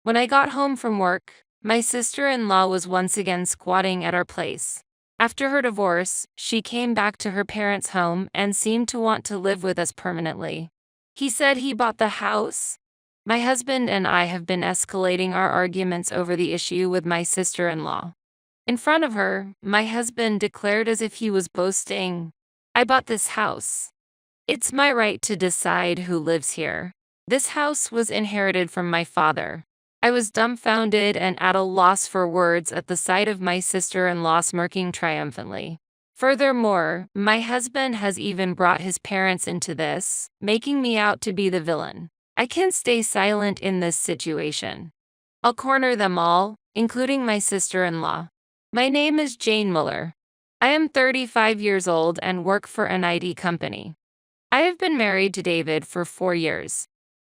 When I got home from work, my sister-in-law was once again squatting at our place. After her divorce, she came back to her parents' home and seemed to want to live with us permanently. He said he bought the house. My husband and I have been escalating our arguments over the issue with my sister-in-law. In front of her, my husband declared as if he was boasting, "I bought this house. It's my right to decide who lives here. This house was inherited from my father." I was dumbfounded and at a loss for words at the sight of my sister-in-law smirking triumphantly. Furthermore, my husband has even brought his parents into this, making me out to be the villain. I can't stay silent in this situation. I'll corner them all, including my sister-in-law. My name is Jane Muller. I am 35 years old and work for an IT company. I have been married to David for 4 years.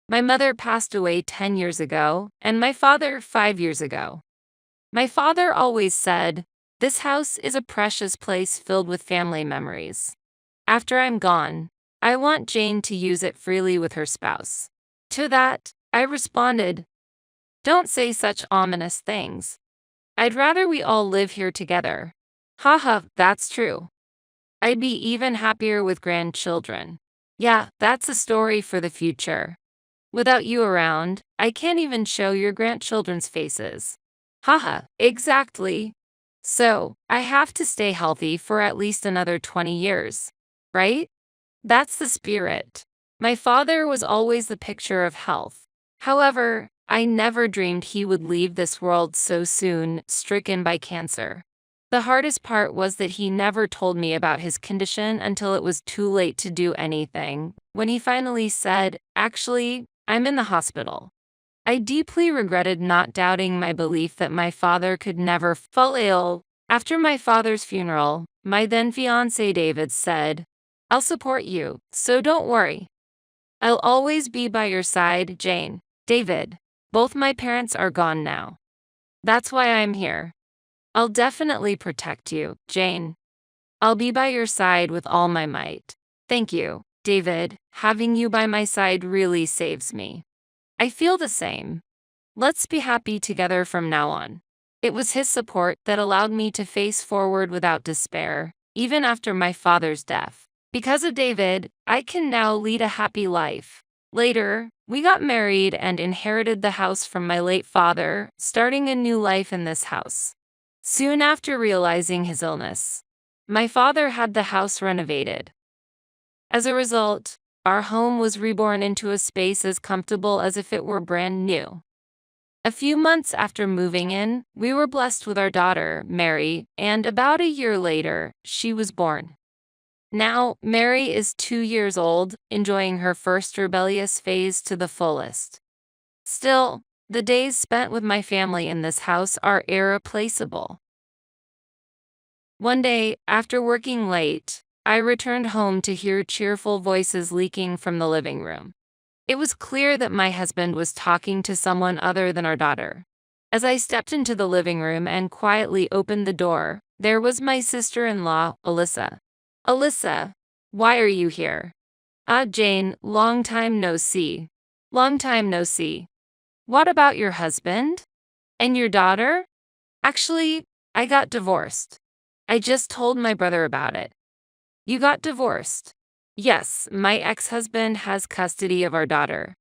My mother passed away 10 years ago, and my father 5 years ago. My father always said, "This house is a precious place filled with family memories. After I'm gone, I want Jane to use it freely with her spouse." To that, I responded, "Don't say such ominous things. I'd rather we all live here together." Haha, that's true. I'd be even happier with grandchildren. Yeah, that's a story for the future. Without you around, I can't even show your grandchildren's faces. Haha, exactly. So, I have to stay healthy for at least another 20 years, right? That's the spirit. My father was always the picture of health. However, I never dreamed he would leave this world so soon, stricken by cancer. The hardest part was that he never told me about his condition until it was too late to do anything. When he finally said, "Actually, I'm in the hospital," I deeply regretted not doubting my belief that my father could never fall ill. After my father's funeral, my then-fiancé David said, "I'll support you, so don't worry. I'll always be by your side, Jane." David, both my parents are gone now. That's why I'm here. I'll definitely protect you, Jane. I'll be by your side with all my might. Thank you, David. Having you by my side really saves me. I feel the same. Let's be happy together from now on. It was his support that allowed me to face forward without despair, even after my father's death. Because of David, I can now lead a happy life. Later, we got married and inherited the house from my late father, starting a new life in this house. Soon after realizing his illness, my father had the house renovated. As a result, our home was reborn into a space as comfortable as if it were brand new. A few months after moving in, we were blessed with our daughter, Mary, and about a year later, she was born. Now, Mary is 2 years old, enjoying her first rebellious phase to the fullest. Still, the days spent with my family in this house are irreplaceable. One day, after working late, I returned home to hear cheerful voices leaking from the living room. It was clear that my husband was talking to someone other than our daughter. As I stepped into the living room and quietly opened the door, there was my sister-in-law, Alyssa. "Alyssa, why are you here?" Jane, long time no see." "Long time no see. What about your husband? And your daughter?" "Actually, I got divorced. I just told my brother about it." "You got divorced?" "Yes, my ex-husband has custody of our daughter.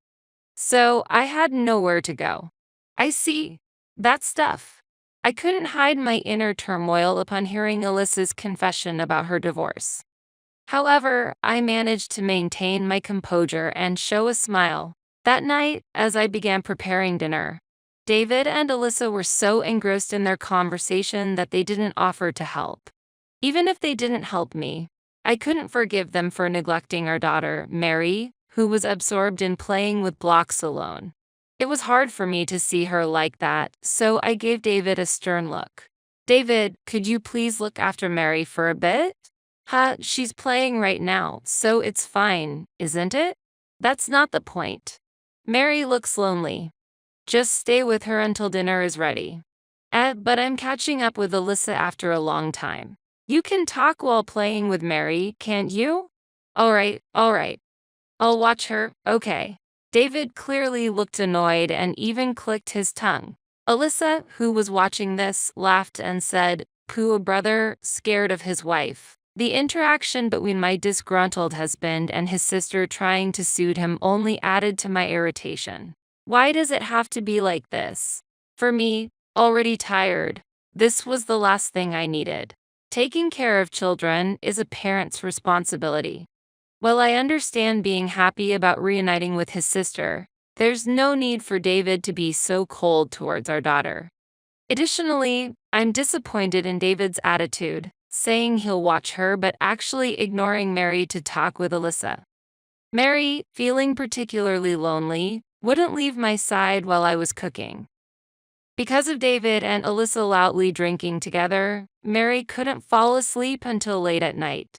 So I had nowhere to go." "I see. That's tough." I couldn't hide my inner turmoil upon hearing Alyssa's confession about her divorce. However, I managed to maintain my composure and show a smile. That night, as I began preparing dinner, David and Alyssa were so engrossed in their conversation that they didn't offer to help. Even if they didn't help me, I couldn't forgive them for neglecting our daughter, Mary, who was absorbed in playing with blocks alone. It was hard for me to see her like that, so I gave David a stern look. "David, could you please look after Mary for a bit?" She's playing right now, so it's fine, isn't it?" "That's not the point. Mary looks lonely. Just stay with her until dinner is ready." But I'm catching up with Alyssa after a long time." You can talk while playing with Mary, can't you?" All right. I'll watch her, okay." David clearly looked annoyed and even clicked his tongue. Alyssa, who was watching this, laughed and said, "Poor brother, scared of his wife." The interaction between my disgruntled husband and his sister trying to soothe him only added to my irritation. Why does it have to be like this? For me, already tired, this was the last thing I needed. Taking care of children is a parent's responsibility. While I understand being happy about reuniting with his sister, there's no need for David to be so cold towards our daughter. Additionally, I'm disappointed in David's attitude, saying he'll watch her but actually ignoring Mary to talk with Alyssa. Mary, feeling particularly lonely, wouldn't leave my side while I was cooking. Because of David and Alyssa loudly drinking together, Mary couldn't fall asleep until late at night.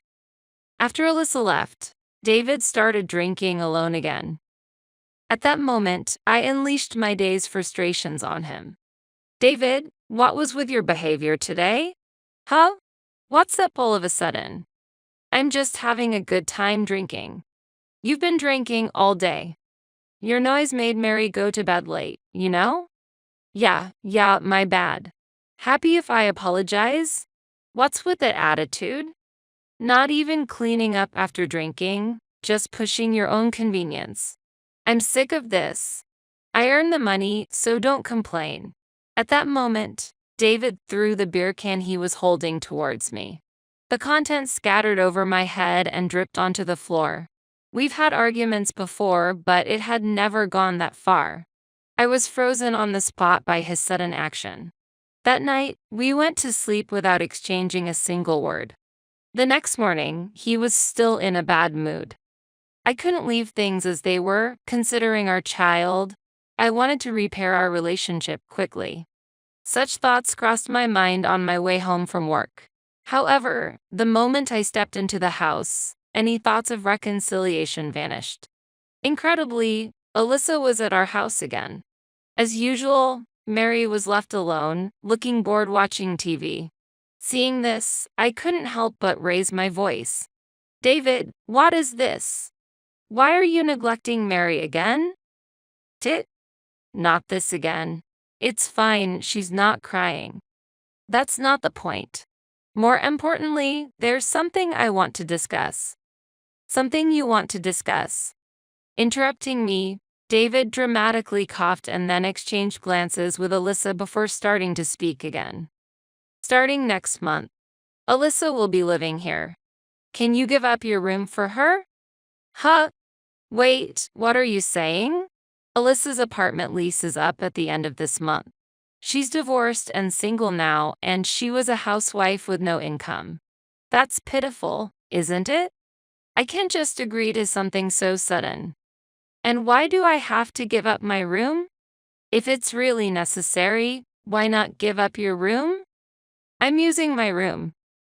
After Alyssa left, David started drinking alone again. At that moment, I unleashed my day's frustrations on him. "David, what was with your behavior today? Huh? What's up all of a sudden?" "I'm just having a good time drinking." "You've been drinking all day. Your noise made Mary go to bed late, you know?" Yeah, my bad." "Happy if I apologize?" "What's with that attitude? Not even cleaning up after drinking, just pushing your own convenience. I'm sick of this. I earn the money, so don't complain." At that moment, David threw the beer can he was holding towards me. The contents scattered over my head and dripped onto the floor. We've had arguments before, but it had never gone that far. I was frozen on the spot by his sudden action. That night, we went to sleep without exchanging a single word. The next morning, he was still in a bad mood. I couldn't leave things as they were, considering our child. I wanted to repair our relationship quickly. Such thoughts crossed my mind on my way home from work. However, the moment I stepped into the house, any thoughts of reconciliation vanished. Incredibly, Alyssa was at our house again. As usual, Mary was left alone, looking bored watching TV. Seeing this, I couldn't help but raise my voice. "David, what is this? Why are you neglecting Mary again?" "Tit, not this again. It's fine, she's not crying." "That's not the point. More importantly, there's something I want to discuss." "Something you want to discuss?" Interrupting me, David dramatically coughed and then exchanged glances with Alyssa before starting to speak again. "Starting next month, Alyssa will be living here. Can you give up your room for her?" "Huh? Wait, what are you saying?" "Alyssa's apartment lease is up at the end of this month. She's divorced and single now, and she was a housewife with no income. That's pitiful, isn't it? I can't just agree to something so sudden. And why do I have to give up my room? If it's really necessary, why not give up your room? I'm using my room.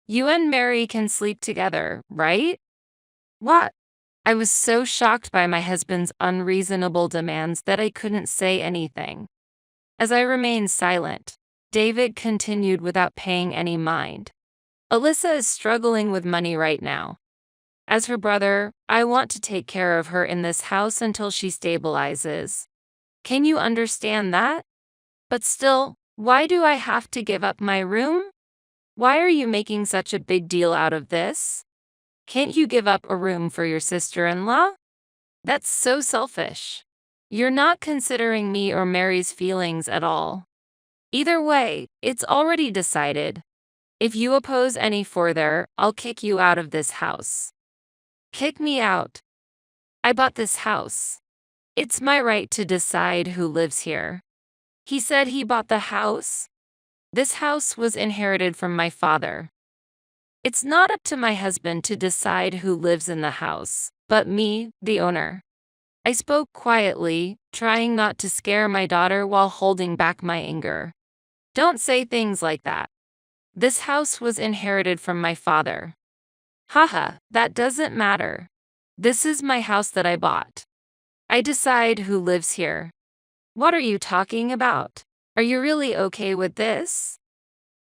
You and Mary can sleep together, right?" "What?" I was so shocked by my husband's unreasonable demands that I couldn't say anything. As I remained silent, David continued without paying any mind. "Alyssa is struggling with money right now. As her brother, I want to take care of her in this house until she stabilizes. Can you understand that? But still, why do I have to give up my room? Why are you making such a big deal out of this? Can't you give up a room for your sister-in-law? That's so selfish. You're not considering me or Mary's feelings at all. Either way, it's already decided. If you oppose any further, I'll kick you out of this house." "Kick me out? I bought this house. It's my right to decide who lives here." He said he bought the house. This house was inherited from my father. It's not up to my husband to decide who lives in the house, but me, the owner. I spoke quietly, trying not to scare my daughter while holding back my anger. "Don't say things like that. This house was inherited from my father." "Haha, that doesn't matter. This is my house that I bought. I decide who lives here." "What are you talking about? Are you really okay with this?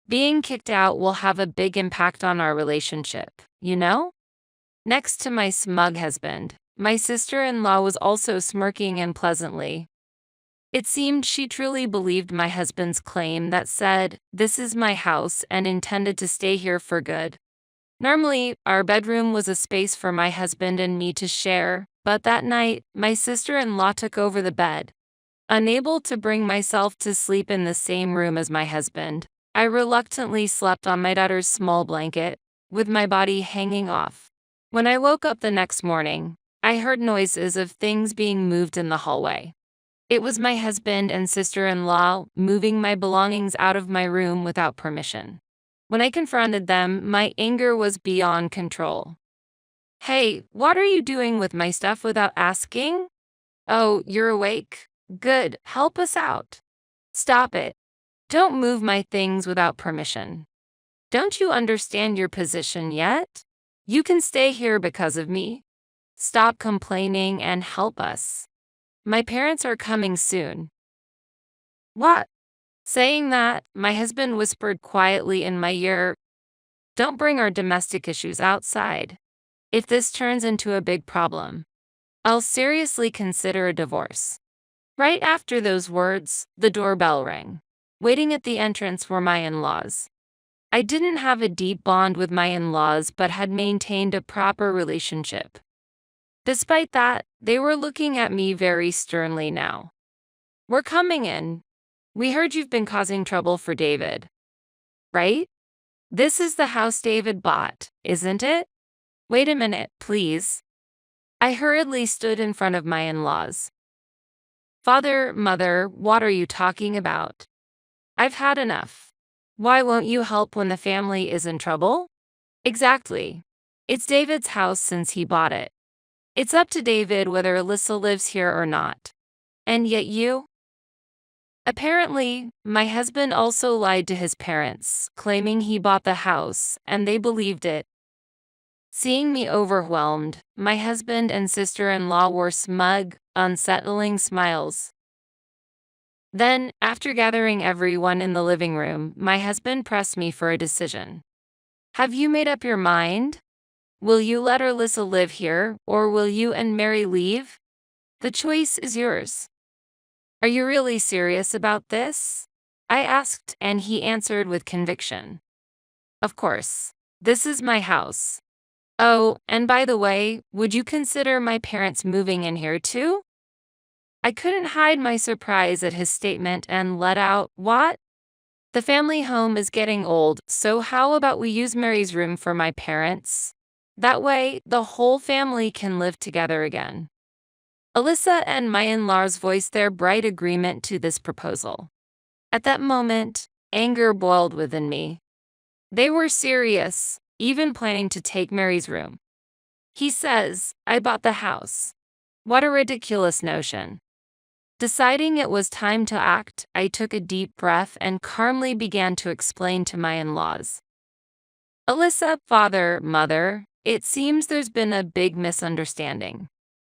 Being kicked out will have a big impact on our relationship, you know?" Next to my smug husband, My sister-in-law was also smirking unpleasantly. It seemed she truly believed my husband's claim that said, "This is my house," and intended to stay here for good. Normally, our bedroom was a space for my husband and me to share, but that night, my sister-in-law took over the bed. Unable to bring myself to sleep in the same room as my husband, I reluctantly slept on my daughter's small blanket, with my body hanging off. When I woke up the next morning, I heard noises of things being moved in the hallway. It was my husband and sister-in-law moving my belongings out of my room without permission. When I confronted them, my anger was beyond control. "Hey, what are you doing with my stuff without asking? Oh, you're awake? Good, help us out. Stop it. Don't move my things without permission. Don't you understand your position yet? You can stay here because of me. Stop complaining and help us. My parents are coming soon." "What?" Saying that, my husband whispered quietly in my ear, "Don't bring our domestic issues outside. If this turns into a big problem, I'll seriously consider a divorce." Right after those words, the doorbell rang. Waiting at the entrance were my in-laws. I didn't have a deep bond with my in-laws but had maintained a proper relationship. Despite that, they were looking at me very sternly now. "We're coming in. We heard you've been causing trouble for David. Right? This is the house David bought, isn't it? Wait a minute, please." I hurriedly stood in front of my in-laws. "Father, mother, what are you talking about? I've had enough. Why won't you help when the family is in trouble?" "Exactly. It's David's house since he bought it. It's up to David whether Alyssa lives here or not. And yet you—" Apparently, my husband also lied to his parents, claiming he bought the house, and they believed it. Seeing me overwhelmed, my husband and sister-in-law wore smug, unsettling smiles. Then, after gathering everyone in the living room, my husband pressed me for a decision. "Have you made up your mind? Will you let Alyssa live here, or will you and Mary leave? The choice is yours." "Are you really serious about this?" I asked, and he answered with conviction. "Of course. This is my house. Oh, and by the way, would you consider my parents moving in here too?" I couldn't hide my surprise at his statement and let out, "What? The family home is getting old, so how about we use Mary's room for my parents? That way, the whole family can live together again." Alyssa and my in-laws voiced their bright agreement to this proposal. At that moment, anger boiled within me. They were serious, even planning to take Mary's room. "He says, I bought the house. What a ridiculous notion." Deciding it was time to act, I took a deep breath and calmly began to explain to my in-laws. "Alyssa, father, mother, it seems there's been a big misunderstanding.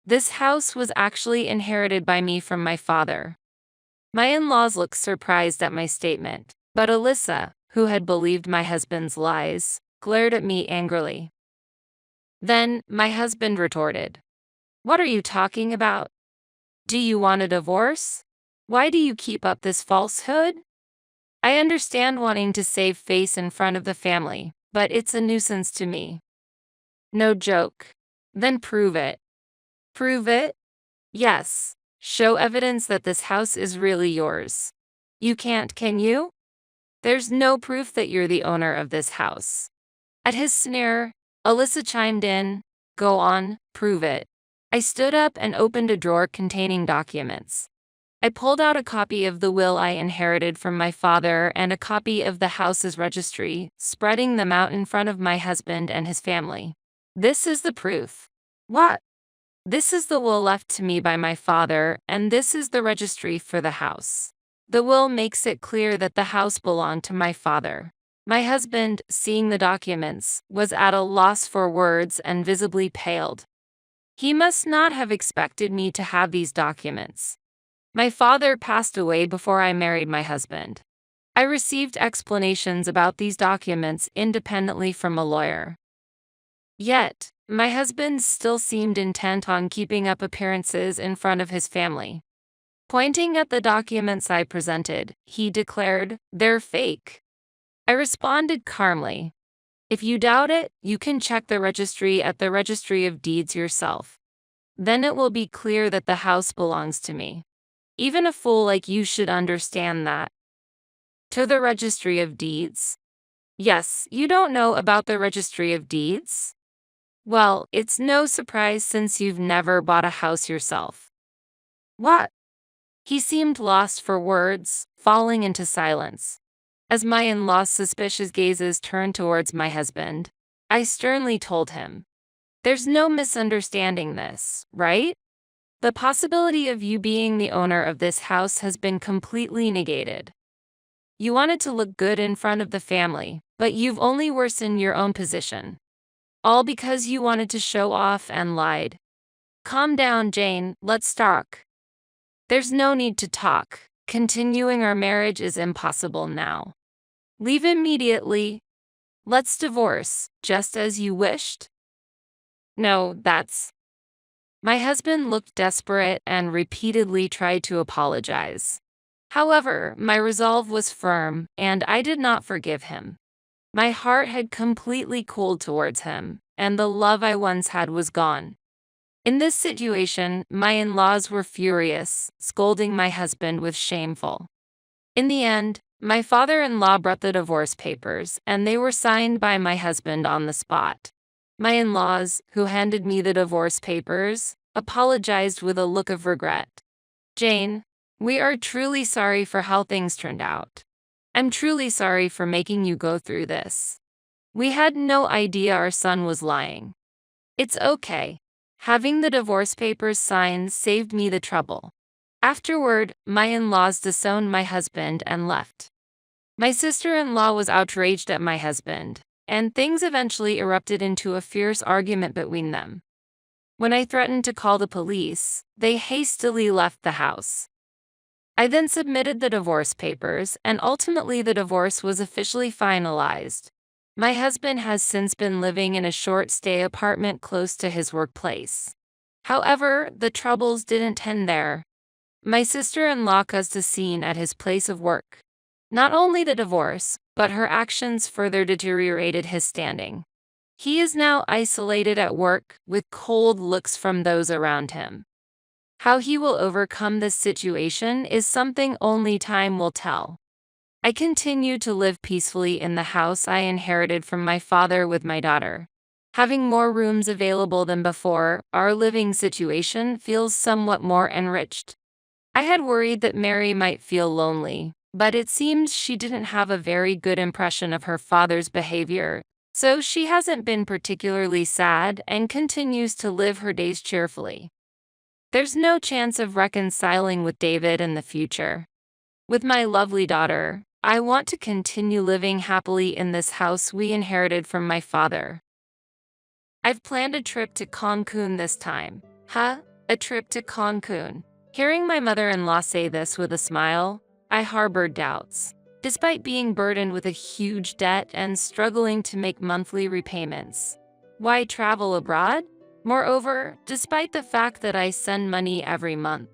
This house was actually inherited by me from my father." My in-laws looked surprised at my statement, but Alyssa, who had believed my husband's lies, glared at me angrily. Then, my husband retorted, "What are you talking about? Do you want a divorce? Why do you keep up this falsehood? I understand wanting to save face in front of the family, but it's a nuisance to me." "No joke. Then prove it." "Prove it?" "Yes. Show evidence that this house is really yours." "You can't, can you? There's no proof that you're the owner of this house." At his sneer, Alyssa chimed in, "Go on, prove it." I stood up and opened a drawer containing documents. I pulled out a copy of the will I inherited from my father and a copy of the house's registry, spreading them out in front of my husband and his family. "This is the proof." "What?" "This is the will left to me by my father, and this is the registry for the house. The will makes it clear that the house belonged to my father." My husband, seeing the documents, was at a loss for words and visibly paled. He must not have expected me to have these documents. My father passed away before I married my husband. I received explanations about these documents independently from a lawyer. Yet, My husband still seemed intent on keeping up appearances in front of his family. Pointing at the documents I presented, he declared, "They're fake." I responded calmly, "If you doubt it, you can check the registry at the Registry of Deeds yourself. Then it will be clear that the house belongs to me. Even a fool like you should understand that." To the Registry of Deeds? Yes, you don't know about the Registry of Deeds? Well, it's no surprise since you've never bought a house yourself. What? He seemed lost for words, falling into silence. As my in-law's suspicious gazes turned towards my husband, I sternly told him, "There's no misunderstanding this, right? The possibility of you being the owner of this house has been completely negated. You wanted to look good in front of the family, but you've only worsened your own position. All because you wanted to show off and lied. Calm down, Jane, let's talk." "There's no need to talk. Continuing our marriage is impossible now. Leave immediately. Let's divorce, just as you wished." "No, that's—" My husband looked desperate and repeatedly tried to apologize. However, my resolve was firm, and I did not forgive him. My heart had completely cooled towards him, and the love I once had was gone. In this situation, my in-laws were furious, scolding my husband with shameful. In the end, my father-in-law brought the divorce papers, and they were signed by my husband on the spot. My in-laws, who handed me the divorce papers, apologized with a look of regret. "Jane, we are truly sorry for how things turned out. I'm truly sorry for making you go through this. We had no idea our son was lying. It's okay. Having the divorce papers signed saved me the trouble." Afterward, my in-laws disowned my husband and left. My sister-in-law was outraged at my husband, and things eventually erupted into a fierce argument between them. When I threatened to call the police, they hastily left the house. I then submitted the divorce papers, and ultimately the divorce was officially finalized. My husband has since been living in a short-stay apartment close to his workplace. However, the troubles didn't end there. My sister-in-law caused a scene at his place of work. Not only the divorce, but her actions further deteriorated his standing. He is now isolated at work, with cold looks from those around him. How he will overcome this situation is something only time will tell. I continue to live peacefully in the house I inherited from my father with my daughter. Having more rooms available than before, our living situation feels somewhat more enriched. I had worried that Mary might feel lonely, but it seems she didn't have a very good impression of her father's behavior, so she hasn't been particularly sad and continues to live her days cheerfully. There's no chance of reconciling with David in the future. With my lovely daughter, I want to continue living happily in this house we inherited from my father. I've planned a trip to Cancun this time. Huh? A trip to Cancun? Hearing my mother-in-law say this with a smile, I harbored doubts. Despite being burdened with a huge debt and struggling to make monthly repayments, why travel abroad? Moreover, despite the fact that I send money every month,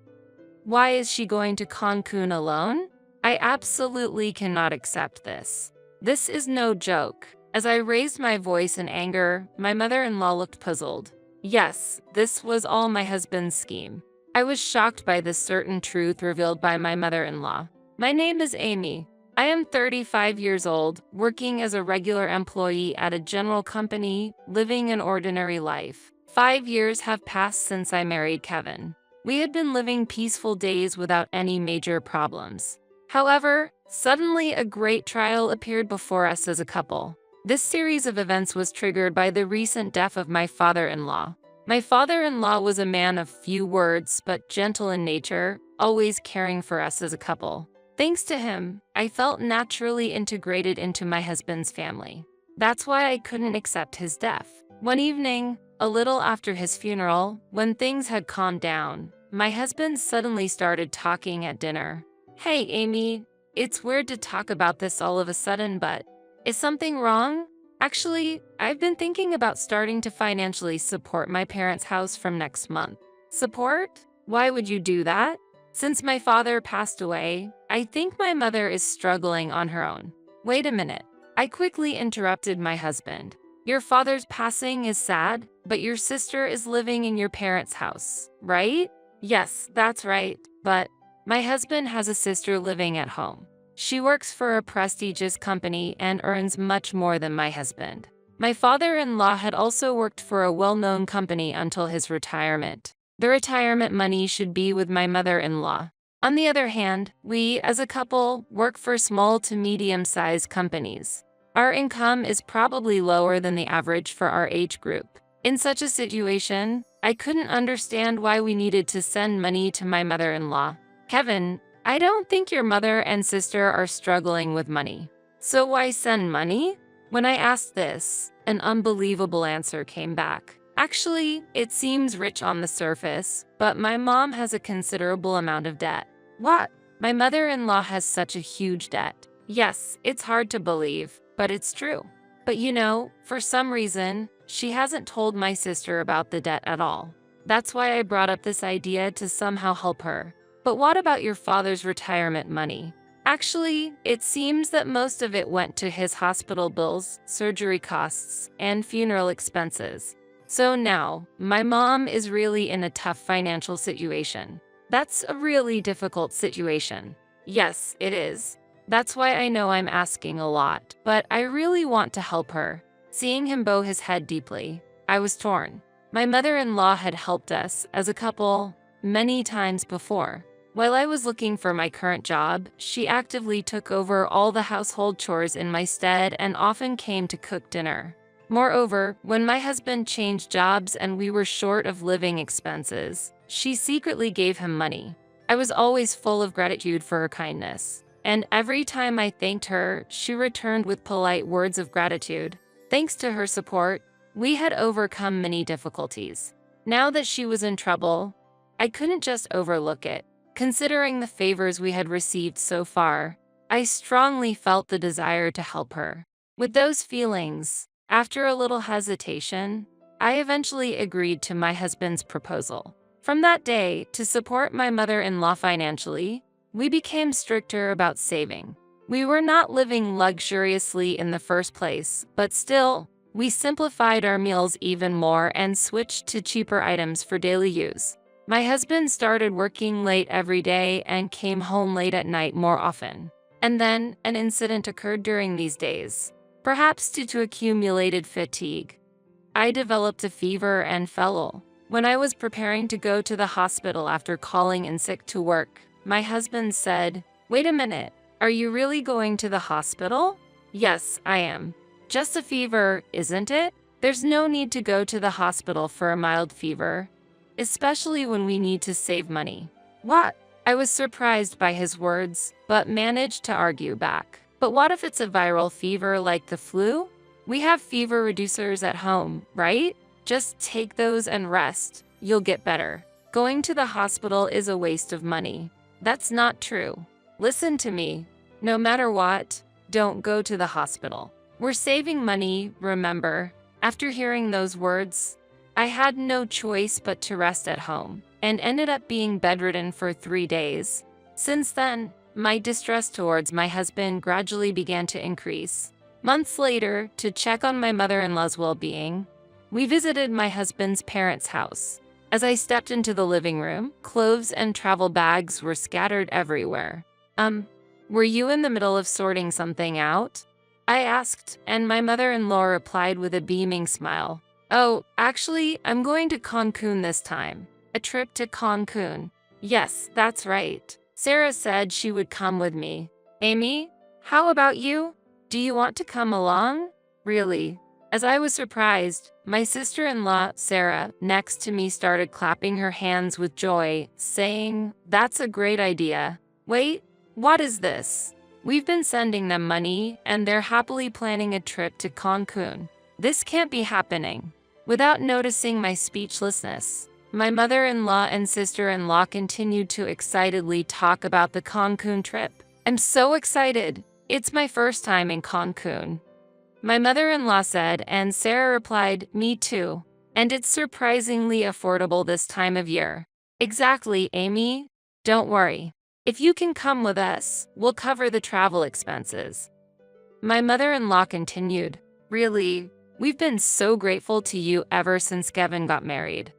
why is she going to Cancun alone? I absolutely cannot accept this. This is no joke. As I raised my voice in anger, my mother-in-law looked puzzled. Yes, this was all my husband's scheme. I was shocked by this certain truth revealed by my mother-in-law. My name is Amy. I am 35 years old, working as a regular employee at a general company, living an ordinary life. 5 years have passed since I married Kevin. We had been living peaceful days without any major problems. However, suddenly a great trial appeared before us as a couple. This series of events was triggered by the recent death of my father-in-law. My father-in-law was a man of few words but gentle in nature, always caring for us as a couple. Thanks to him, I felt naturally integrated into my husband's family. That's why I couldn't accept his death. One evening, a little after his funeral, when things had calmed down, my husband suddenly started talking at dinner. "Hey, Amy, it's weird to talk about this all of a sudden, but is something wrong?" Actually, I've been thinking about starting to financially support my parents' house from next month. Support? Why would you do that? Since my father passed away, I think my mother is struggling on her own. Wait a minute. I quickly interrupted my husband. Your father's passing is sad, but your sister is living in your parents' house, right? Yes, that's right, but my husband has a sister living at home. She works for a prestigious company and earns much more than my husband. My father-in-law had also worked for a well-known company until his retirement. The retirement money should be with my mother-in-law. On the other hand, we, as a couple, work for small to medium-sized companies. Our income is probably lower than the average for our age group. In such a situation, I couldn't understand why we needed to send money to my mother-in-law. Kevin, I don't think your mother and sister are struggling with money. So why send money? When I asked this, an unbelievable answer came back. Actually, it seems rich on the surface, but my mom has a considerable amount of debt. What? My mother-in-law has such a huge debt. Yes, it's hard to believe, but it's true. But for some reason, she hasn't told my sister about the debt at all. That's why I brought up this idea to somehow help her. But what about your father's retirement money? Actually, it seems that most of it went to his hospital bills, surgery costs, and funeral expenses. So now, my mom is really in a tough financial situation. That's a really difficult situation. Yes, it is. That's why I know I'm asking a lot, but I really want to help her. Seeing him bow his head deeply, I was torn. My mother-in-law had helped us as a couple many times before. While I was looking for my current job, she actively took over all the household chores in my stead and often came to cook dinner. Moreover, when my husband changed jobs and we were short of living expenses, she secretly gave him money. I was always full of gratitude for her kindness, and every time I thanked her, she returned with polite words of gratitude. Thanks to her support, we had overcome many difficulties. Now that she was in trouble, I couldn't just overlook it. Considering the favors we had received so far, I strongly felt the desire to help her. With those feelings, after a little hesitation, I eventually agreed to my husband's proposal. From that day, to support my mother-in-law financially, we became stricter about saving. We were not living luxuriously in the first place, but still, we simplified our meals even more and switched to cheaper items for daily use. My husband started working late every day and came home late at night more often. And then, an incident occurred during these days. Perhaps due to accumulated fatigue, I developed a fever and fell ill. When I was preparing to go to the hospital after calling in sick to work, my husband said, "Wait a minute, are you really going to the hospital?" "Yes, I am." "Just a fever, isn't it? There's no need to go to the hospital for a mild fever, especially when we need to save money." What? I was surprised by his words, but managed to argue back. But what if it's a viral fever like the flu? We have fever reducers at home, right? Just take those and rest. You'll get better. Going to the hospital is a waste of money. That's not true. Listen to me. No matter what, don't go to the hospital. We're saving money, remember? After hearing those words, I had no choice but to rest at home, and ended up being bedridden for 3 days. Since then, my distress towards my husband gradually began to increase. Months later, to check on my mother-in-law's well-being, we visited my husband's parents' house. As I stepped into the living room, clothes and travel bags were scattered everywhere. Were you in the middle of sorting something out?" I asked, and my mother-in-law replied with a beaming smile. "Oh, actually, I'm going to Cancun this time." "A trip to Cancun?" "Yes, that's right. Sarah said she would come with me." "Amy, how about you? Do you want to come along?" "Really?" As I was surprised, my sister-in-law, Sarah, next to me started clapping her hands with joy, saying, "That's a great idea." "Wait, what is this?" "We've been sending them money, and they're happily planning a trip to Cancun. This can't be happening." Without noticing my speechlessness, my mother-in-law and sister-in-law continued to excitedly talk about the Cancun trip. "I'm so excited. It's my first time in Cancun." My mother-in-law said, and Sarah replied, "Me too. And it's surprisingly affordable this time of year." "Exactly, Amy. Don't worry. If you can come with us, we'll cover the travel expenses." My mother-in-law continued, "Really? We've been so grateful to you ever since Kevin got married,"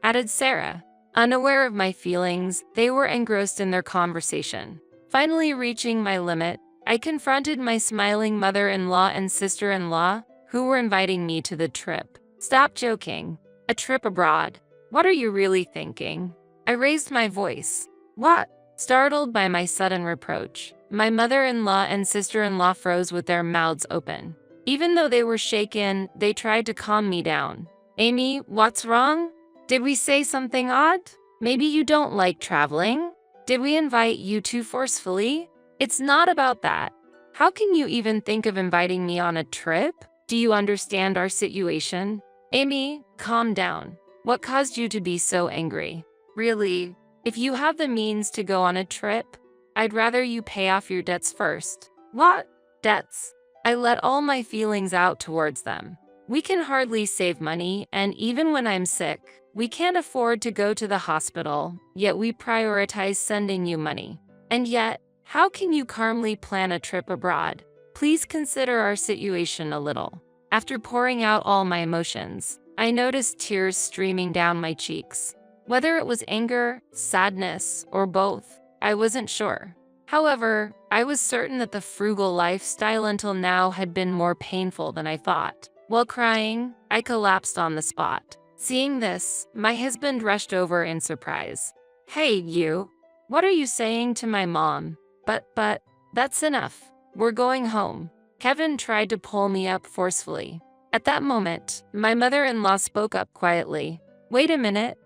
added Sarah. Unaware of my feelings, they were engrossed in their conversation. Finally reaching my limit, I confronted my smiling mother-in-law and sister-in-law, who were inviting me to the trip. "Stop joking. A trip abroad. What are you really thinking?" I raised my voice. "What?" Startled by my sudden reproach, my mother-in-law and sister-in-law froze with their mouths open. Even though they were shaken, they tried to calm me down. "Amy, what's wrong? Did we say something odd? Maybe you don't like traveling? Did we invite you too forcefully? It's not about that. How can you even think of inviting me on a trip? Do you understand our situation?" "Amy, calm down. What caused you to be so angry? Really, if you have the means to go on a trip, I'd rather you pay off your debts first." "What? Debts?" I let all my feelings out towards them. "We can hardly save money, and even when I'm sick, we can't afford to go to the hospital, yet we prioritize sending you money. And yet, how can you calmly plan a trip abroad? Please consider our situation a little." After pouring out all my emotions, I noticed tears streaming down my cheeks. Whether it was anger, sadness, or both, I wasn't sure. However, I was certain that the frugal lifestyle until now had been more painful than I thought. While crying, I collapsed on the spot. Seeing this, my husband rushed over in surprise. "Hey, you! What are you saying to my mom?" But, that's enough. We're going home." Kevin tried to pull me up forcefully. At that moment, my mother-in-law spoke up quietly. "Wait a minute.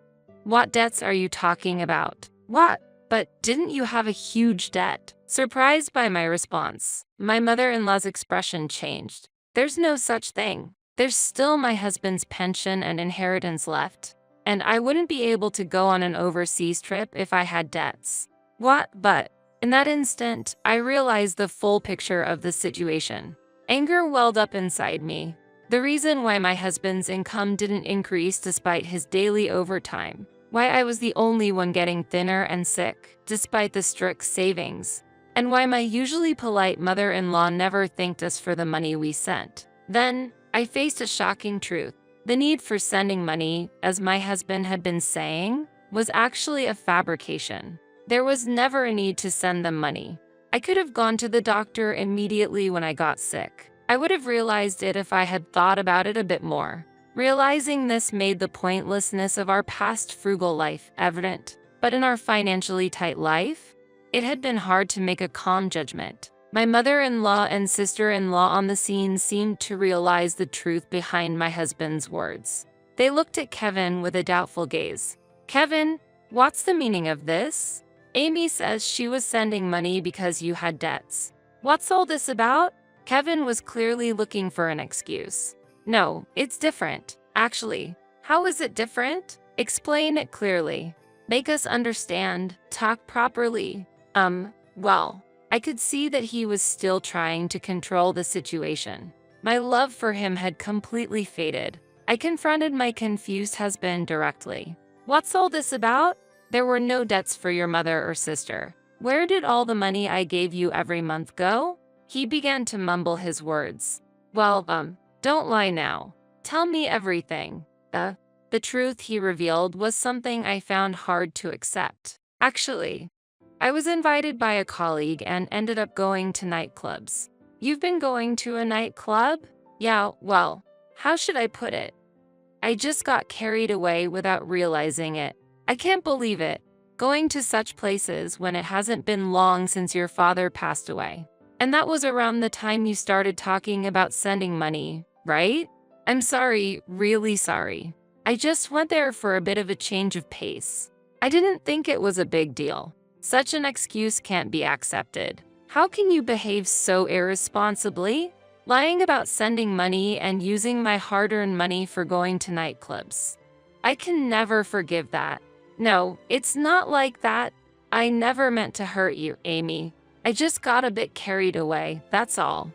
What debts are you talking about?" "What? But didn't you have a huge debt?" Surprised by my response, my mother-in-law's expression changed. "There's no such thing. There's still my husband's pension and inheritance left, and I wouldn't be able to go on an overseas trip if I had debts." "What? But..." In that instant, I realized the full picture of the situation. Anger welled up inside me. The reason why my husband's income didn't increase despite his daily overtime, why I was the only one getting thinner and sick, despite the strict savings, and why my usually polite mother-in-law never thanked us for the money we sent. Then, I faced a shocking truth. The need for sending money, as my husband had been saying, was actually a fabrication. There was never a need to send them money. I could have gone to the doctor immediately when I got sick. I would have realized it if I had thought about it a bit more. Realizing this made the pointlessness of our past frugal life evident. But in our financially tight life, it had been hard to make a calm judgment. My mother-in-law and sister-in-law on the scene seemed to realize the truth behind my husband's words. They looked at Kevin with a doubtful gaze. "Kevin, what's the meaning of this? Amy says she was sending money because you had debts. What's all this about?" Kevin was clearly looking for an excuse. "No, it's different. Actually." "How is it different? Explain it clearly. Make us understand. Talk properly." Well, I could see that he was still trying to control the situation. My love for him had completely faded. I confronted my confused husband directly. "What's all this about? There were no debts for your mother or sister. Where did all the money I gave you every month go?" He began to mumble his words. "Well, don't lie now. Tell me everything." The truth he revealed was something I found hard to accept. "Actually, I was invited by a colleague and ended up going to nightclubs." "You've been going to a nightclub?" "Yeah, well, how should I put it? I just got carried away without realizing it. I can't believe it, going to such places when it hasn't been long since your father passed away. And that was around the time you started talking about sending money, right? I'm sorry, really sorry. I just went there for a bit of a change of pace. I didn't think it was a big deal." Such an excuse can't be accepted. How can you behave so irresponsibly? Lying about sending money and using my hard-earned money for going to nightclubs. I can never forgive that. "No, it's not like that. I never meant to hurt you, Amy. I just got a bit carried away, that's all."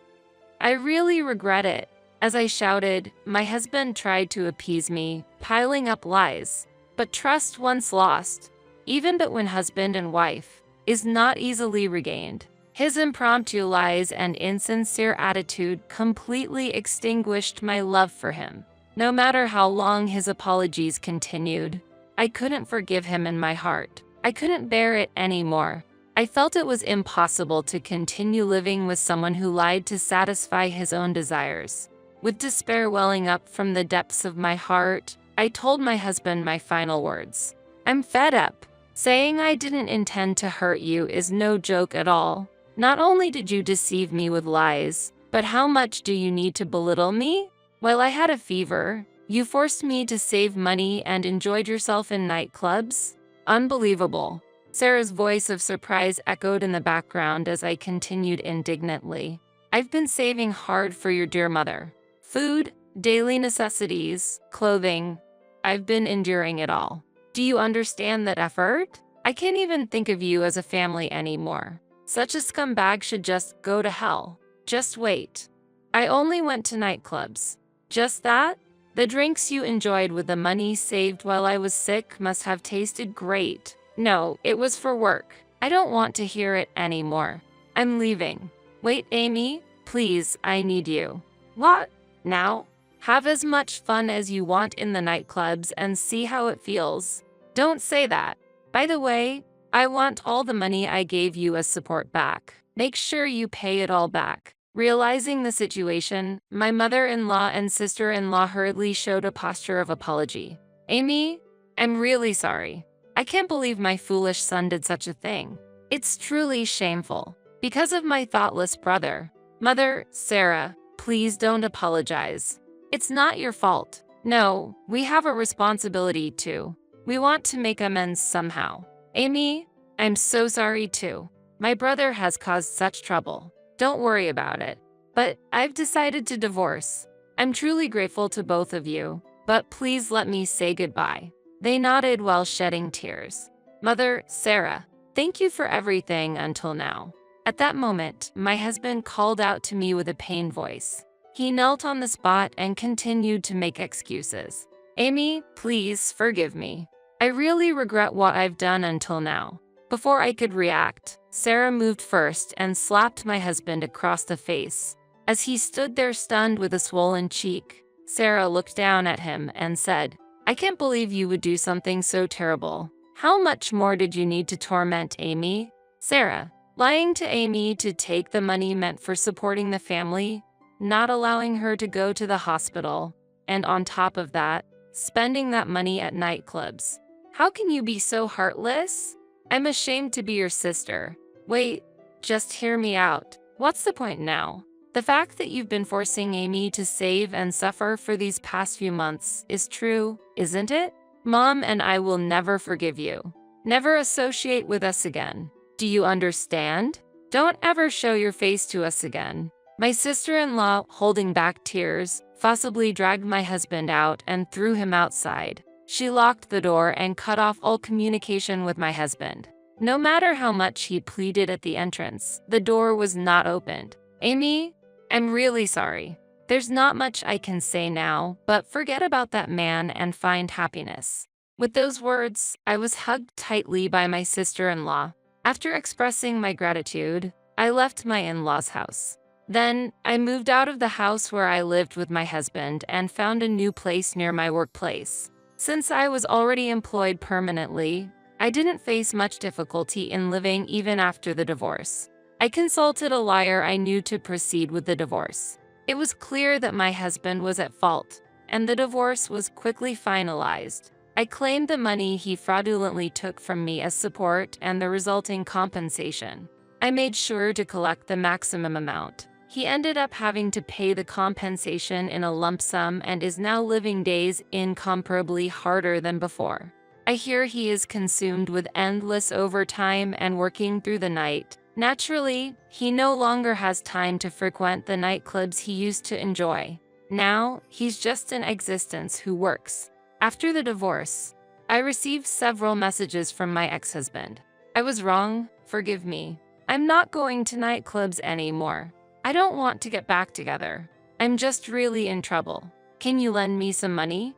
I really regret it. As I shouted, my husband tried to appease me, piling up lies. But trust once lost, even but when husband and wife, is not easily regained. His impromptu lies and insincere attitude completely extinguished my love for him. No matter how long his apologies continued, I couldn't forgive him in my heart. I couldn't bear it anymore. I felt it was impossible to continue living with someone who lied to satisfy his own desires. With despair welling up from the depths of my heart, I told my husband my final words. I'm fed up. Saying I didn't intend to hurt you is no joke at all. Not only did you deceive me with lies, but how much do you need to belittle me? While I had a fever, you forced me to save money and enjoyed yourself in nightclubs? Unbelievable. Sarah's voice of surprise echoed in the background as I continued indignantly. I've been saving hard for your dear mother. Food, daily necessities, clothing. I've been enduring it all. Do you understand that effort? I can't even think of you as a family anymore. Such a scumbag should just go to hell. Just wait. I only went to nightclubs. Just that? The drinks you enjoyed with the money saved while I was sick must have tasted great. No, it was for work. I don't want to hear it anymore. I'm leaving. Wait, Amy, please, I need you. What? Now? Have as much fun as you want in the nightclubs and see how it feels. Don't say that. By the way, I want all the money I gave you as support back. Make sure you pay it all back. Realizing the situation, my mother-in-law and sister-in-law hurriedly showed a posture of apology. Amy, I'm really sorry. I can't believe my foolish son did such a thing. It's truly shameful. Because of my thoughtless brother. Mother, Sarah, please don't apologize. It's not your fault. No, we have a responsibility too. We want to make amends somehow. Amy, I'm so sorry too. My brother has caused such trouble. Don't worry about it. But I've decided to divorce. I'm truly grateful to both of you, but please let me say goodbye. They nodded while shedding tears. Mother, Sarah, thank you for everything until now. At that moment, my husband called out to me with a pained voice. He knelt on the spot and continued to make excuses. Amy, please forgive me. I really regret what I've done until now. Before I could react, Sarah moved first and slapped my husband across the face. As he stood there stunned with a swollen cheek, Sarah looked down at him and said, I can't believe you would do something so terrible. How much more did you need to torment Amy? Sarah, lying to Amy to take the money meant for supporting the family, not allowing her to go to the hospital, and on top of that, spending that money at nightclubs. How can you be so heartless? I'm ashamed to be your sister. Wait, just hear me out. What's the point now? The fact that you've been forcing Amy to save and suffer for these past few months is true, isn't it? Mom and I will never forgive you. Never associate with us again. Do you understand? Don't ever show your face to us again. My sister-in-law, holding back tears, forcibly dragged my husband out and threw him outside. She locked the door and cut off all communication with my husband. No matter how much he pleaded at the entrance, the door was not opened. Amy, I'm really sorry. There's not much I can say now, but forget about that man and find happiness. With those words, I was hugged tightly by my sister-in-law. After expressing my gratitude, I left my in-laws' house. Then, I moved out of the house where I lived with my husband and found a new place near my workplace. Since I was already employed permanently, I didn't face much difficulty in living even after the divorce. I consulted a lawyer I knew to proceed with the divorce. It was clear that my husband was at fault, and the divorce was quickly finalized. I claimed the money he fraudulently took from me as support and the resulting compensation. I made sure to collect the maximum amount. He ended up having to pay the compensation in a lump sum and is now living days incomparably harder than before. I hear he is consumed with endless overtime and working through the night. Naturally, he no longer has time to frequent the nightclubs he used to enjoy. Now, he's just an existence who works. After the divorce, I received several messages from my ex-husband. I was wrong, forgive me. I'm not going to nightclubs anymore. I don't want to get back together. I'm just really in trouble. Can you lend me some money?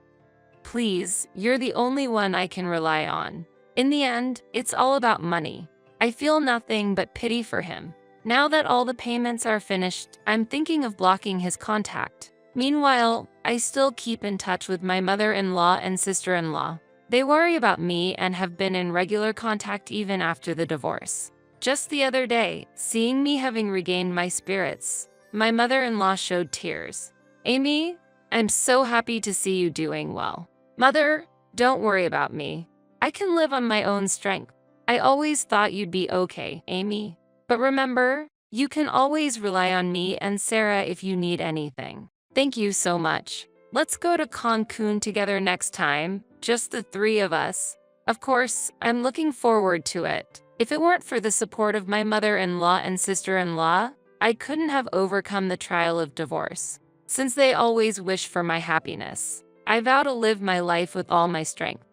Please, you're the only one I can rely on. In the end, it's all about money. I feel nothing but pity for him. Now that all the payments are finished, I'm thinking of blocking his contact. Meanwhile, I still keep in touch with my mother-in-law and sister-in-law. They worry about me and have been in regular contact even after the divorce. Just the other day, seeing me having regained my spirits, my mother-in-law showed tears. Amy, I'm so happy to see you doing well. Mother, don't worry about me. I can live on my own strength. I always thought you'd be okay, Amy. But remember, you can always rely on me and Sarah if you need anything. Thank you so much. Let's go to Cancun together next time, just the three of us. Of course, I'm looking forward to it. If it weren't for the support of my mother-in-law and sister-in-law, I couldn't have overcome the trial of divorce. Since they always wish for my happiness, I vow to live my life with all my strength.